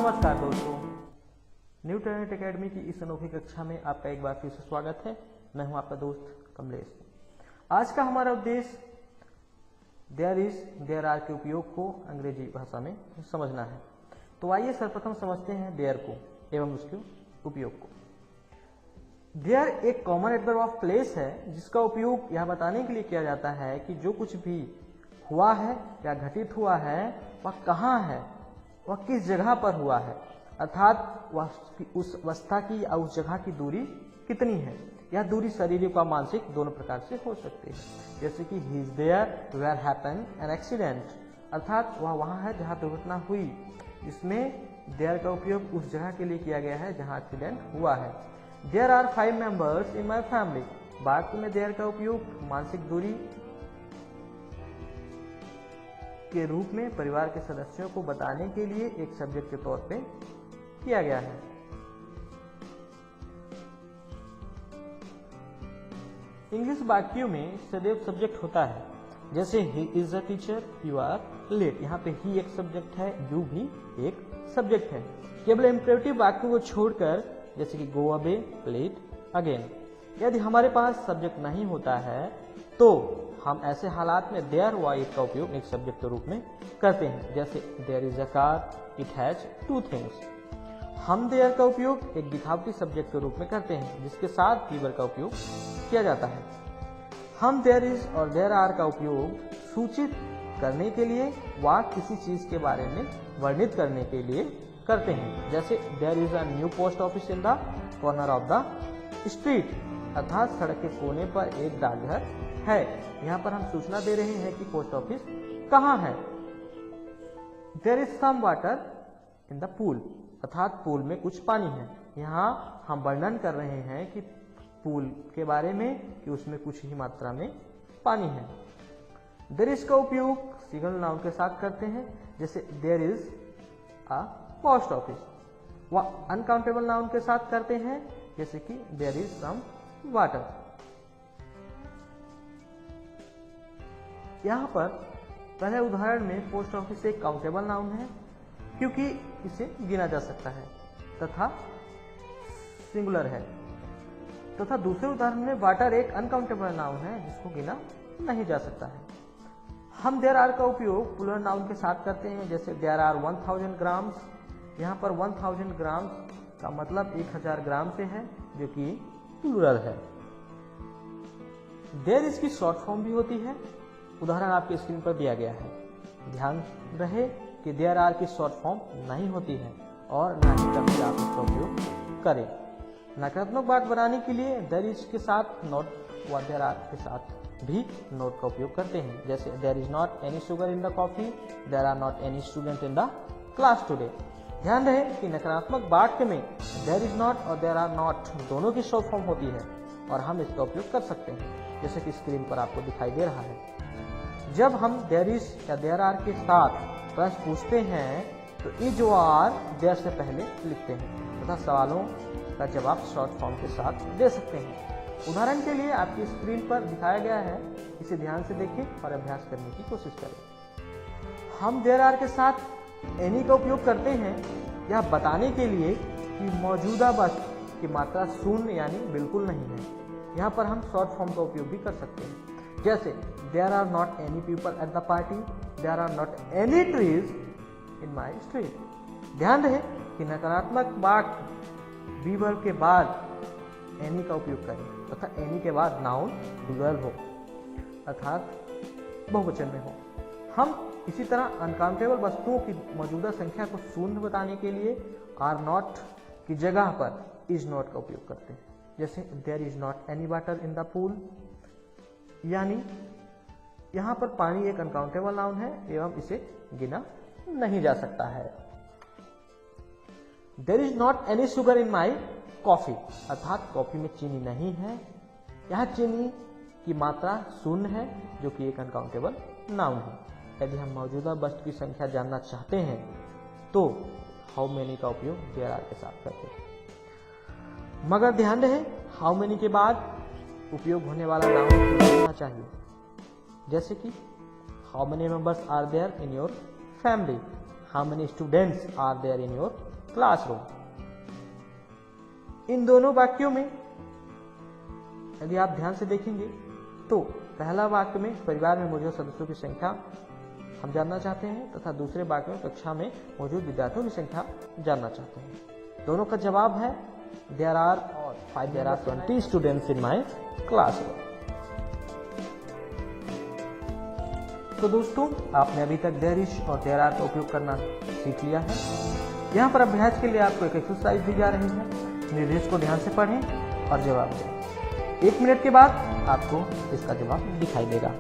नमस्कार दोस्तों, new talent academy की इस अनोखी कक्षा में आपका एक बार फिर से स्वागत है। मैं हूं आपका दोस्त कमलेश। आज का हमारा उद्देश्य देयर इज देयर आर के उपयोग को अंग्रेजी भाषा में समझना है। तो आइए सर्वप्रथम समझते हैं देयर को एवं उसके उपयोग को। देयर एक कॉमन एडवर्ब ऑफ प्लेस है जिसका उपयोग यह बताने के लिए किया जाता है कि जो कुछ भी हुआ है या घटित हुआ है वह कहाँ है, वह किस जगह पर हुआ है, अर्थात वह उस अवस्था की या उस जगह की दूरी कितनी है। यह दूरी शारीरिक और मानसिक दोनों प्रकार से हो सकती है। जैसे कि he is there where happen an accident, अर्थात वह वहाँ है जहाँ दुर्घटना हुई। इसमें देयर का उपयोग उस जगह के लिए किया गया है जहाँ एक्सीडेंट हुआ है। There are 5 members in my family, वाक्य में देयर का उपयोग मानसिक दूरी के रूप में परिवार के सदस्यों को बताने के लिए एक सब्जेक्ट के तौर पे किया गया है। इंग्लिश वाक्यों में सदैव सब्जेक्ट होता है। जैसे he is a teacher, you are late, यहाँ पे ही एक सब्जेक्ट है, यू भी एक सब्जेक्ट है। केवल इंपरेटिव वाक्यों को छोड़कर जैसे कि गो अवे, प्लेट, अगेन। यदि हमारे पास सब्जेक्ट नहीं होता है तो हम ऐसे हालात में देयर व इट का उपयोग एक सब्जेक्ट के रूप में करते हैं। जैसे there is a car, it has 2 things. हम देयर का उपयोग एक दिखावटी सब्जेक्ट के रूप में करते हैं जिसके साथ वीवर का उपयोग किया जाता है। हम देयर इज और देयर आर का उपयोग सूचित करने के लिए व किसी चीज के बारे में वर्णित करने के लिए करते हैं। जैसे there is a new post office in the corner of the street, अर्थात सड़क के कोने पर एक डाकघर है। यहाँ पर हम सूचना दे रहे हैं कि पोस्ट ऑफिस कहाँ है। There is some water in the pool, अर्थात पूल में कुछ पानी है। यहाँ हम वर्णन कर रहे हैं कि पूल के बारे में कि उसमें कुछ ही मात्रा में पानी है। देयर इज का उपयोग सिंगल नाउन के साथ करते हैं। जैसे there is a post office. वह अनकाउंटेबल नाउन के साथ करते हैं जैसे कि देयर इज सम वाटर। यहाँ पर पहले उदाहरण में पोस्ट ऑफिस एक काउंटेबल नाउन है क्योंकि इसे गिना जा सकता है तथा सिंगुलर है, तथा दूसरे उदाहरण में वाटर एक अनकाउंटेबल नाउन है जिसको गिना नहीं जा सकता है। हम देयर आर का उपयोग प्लूरल नाउन के साथ करते हैं। जैसे देयर आर 1000 ग्राम्स, यहाँ पर 1000 ग्राम का मतलब 1000 ग्राम से है जो कि प्लूरल है। देयर इज की शॉर्ट फॉर्म भी होती है। उदाहरण आपके स्क्रीन पर दिया गया है। ध्यान रहे कि देयर आर की शॉर्ट फॉर्म नहीं होती है और ना ही कभी आप इसका उपयोग करें। नकारात्मक बात बनाने के लिए देयर इज के साथ नॉट व देयर आर के साथ भी नोट का उपयोग करते हैं। जैसे there is not any sugar in the coffee, there are not any student in the class today. ध्यान रहे कि नकारात्मक वाक्य में देयर इज नॉट और देयर आर नॉट दोनों की शॉर्ट फॉर्म होती है और हम इसका उपयोग कर सकते हैं जैसे कि स्क्रीन पर आपको दिखाई दे रहा है। जब हम देयर इज या देयर आर के साथ प्रश्न पूछते हैं तो इज व आर देयर से पहले लिखते हैं तथा सवालों का जवाब शॉर्ट फॉर्म के साथ दे सकते हैं। उदाहरण के लिए आपकी स्क्रीन पर दिखाया गया है, इसे ध्यान से देखें और अभ्यास करने की कोशिश करें। हम देयर आर के साथ एनी का उपयोग करते हैं यह बताने के लिए कि मौजूदा वस्तु की मात्रा शून्य यानी बिल्कुल नहीं है। यहाँ पर हम शॉर्ट फॉर्म का उपयोग भी कर सकते हैं। जैसे there are not any people at the party, there are not any trees in my street. ध्यान रहे कि नकारात्मक वाक्य वीवर के बाद एनी का उपयोग करें तथा एनी के बाद नाउन प्लूरल हो अर्थात बहुवचन में हो। हम इसी तरह अनकाउंटेबल वस्तुओं की मौजूदा संख्या को शून्य बताने के लिए आर नॉट की जगह पर इज नॉट का उपयोग करते हैं। जैसे there is not any water in the pool, यानी यहाँ पर पानी एक अनकाउंटेबल नाउन है एवं इसे गिना नहीं जा सकता है। There is not any sugar in my coffee, अर्थात कॉफी में चीनी नहीं है। यहाँ चीनी की मात्रा शून्य है जो कि एक अनकाउंटेबल नाउन है। यदि हम मौजूदा वस्तु की संख्या जानना चाहते हैं तो हाउ मेनी का उपयोग देयर आर के साथ करते हैं। मगर ध्यान रहे हाउ मेनी के बाद उपयोग होने वाला नाउन होना चाहिए। जैसे कि how many members are there in your family, how many students are there in your classroom. इन दोनों वाक्यों में यदि आप ध्यान से देखेंगे तो पहला वाक्य में परिवार में मौजूद सदस्यों की संख्या हम जानना चाहते हैं तथा दूसरे वाक्य में कक्षा में मौजूद विद्यार्थियों की संख्या जानना चाहते हैं। दोनों का जवाब है there are 20 students in my classroom. तो दोस्तों, आपने अभी तक देयर इज और देयर आर का उपयोग करना सीख लिया है। यहाँ पर अभ्यास के लिए आपको एक एक्सरसाइज दी जा रही है। निर्देश को ध्यान से पढ़ें और जवाब दें। 1 मिनट के बाद आपको इसका जवाब दिखाई देगा।